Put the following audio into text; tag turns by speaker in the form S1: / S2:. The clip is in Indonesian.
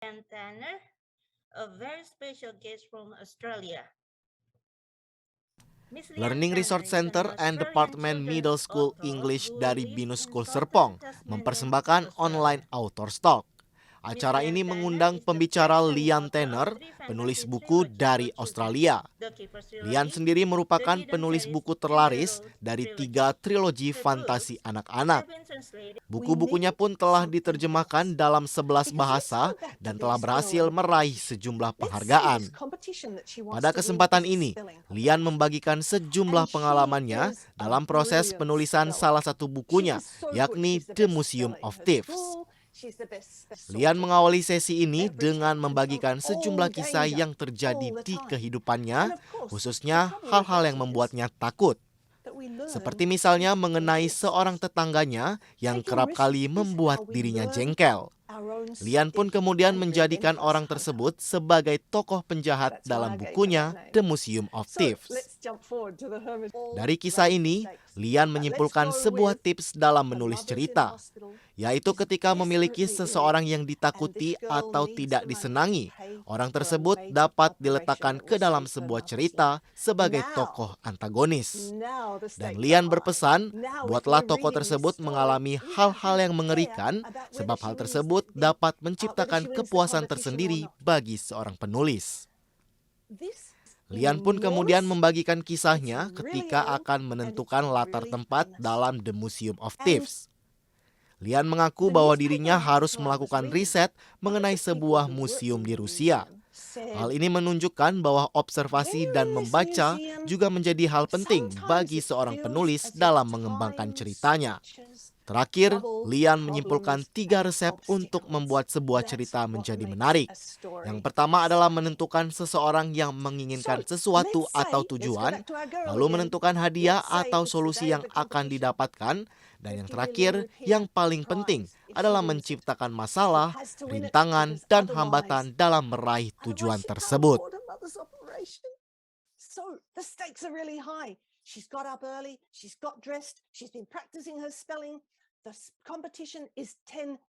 S1: and Tanner, a very special guest from Australia. Miss Lian
S2: Learning
S1: Tanner
S2: Resource
S1: is an
S2: Center and
S1: Australian
S2: Department Middle
S1: children's
S2: School
S1: author
S2: English
S1: who
S2: dari
S1: lives
S2: Binus
S1: in
S2: School
S1: southern
S2: Serpong
S1: Tasmania,
S2: mempersembahkan online
S1: Australia.
S2: Author Talk.
S1: Miss
S2: Acara
S1: Lian
S2: ini
S1: Tanner
S2: mengundang
S1: is the
S2: pembicara
S1: best-selling
S2: Lian
S1: author of
S2: Tanner,
S1: 3 fantasy
S2: penulis buku
S1: trilogies for
S2: dari
S1: children.
S2: Australia.
S1: The Keeper
S2: Lian
S1: Trilogy,
S2: sendiri
S1: The
S2: merupakan
S1: Hidden
S2: penulis
S1: Series,
S2: buku
S1: and the
S2: terlaris
S1: Road
S2: dari 3
S1: Trilogy.
S2: trilogi
S1: Her
S2: fantasi
S1: books
S2: anak-anak.
S1: have been translated.
S2: Buku-bukunya pun telah diterjemahkan dalam 11 bahasa dan telah berhasil meraih sejumlah penghargaan. Pada kesempatan ini, Lian membagikan sejumlah pengalamannya dalam proses penulisan salah satu bukunya, yakni The Museum of Thieves. Lian mengawali sesi ini dengan membagikan sejumlah kisah yang terjadi di kehidupannya, khususnya hal-hal yang membuatnya takut. Seperti misalnya mengenai seorang tetangganya yang kerap kali membuat dirinya jengkel. Lian pun kemudian menjadikan orang tersebut sebagai tokoh penjahat dalam bukunya The Museum of Thieves. Dari kisah ini, Lian menyimpulkan sebuah tips dalam menulis cerita, yaitu ketika memiliki seseorang yang ditakuti atau tidak disenangi, orang tersebut dapat diletakkan ke dalam sebuah cerita sebagai tokoh antagonis. Dan Lian berpesan, buatlah tokoh tersebut mengalami hal-hal yang mengerikan, sebab hal tersebut dapat menciptakan kepuasan tersendiri bagi seorang penulis. Lian pun kemudian membagikan kisahnya ketika akan menentukan latar tempat dalam The Museum of Thieves. Lian mengaku bahwa dirinya harus melakukan riset mengenai sebuah museum di Rusia. Hal ini menunjukkan bahwa observasi dan membaca juga menjadi hal penting bagi seorang penulis dalam mengembangkan ceritanya. Terakhir, Lian menyimpulkan 3 resep untuk membuat sebuah cerita menjadi menarik. Yang pertama adalah menentukan seseorang yang menginginkan sesuatu atau tujuan, lalu menentukan hadiah atau solusi yang akan didapatkan, dan yang terakhir, yang paling penting adalah menciptakan masalah, rintangan, dan hambatan dalam meraih tujuan tersebut.
S3: She's got up early, she's got dressed, she's been practicing her spelling. The competition is 10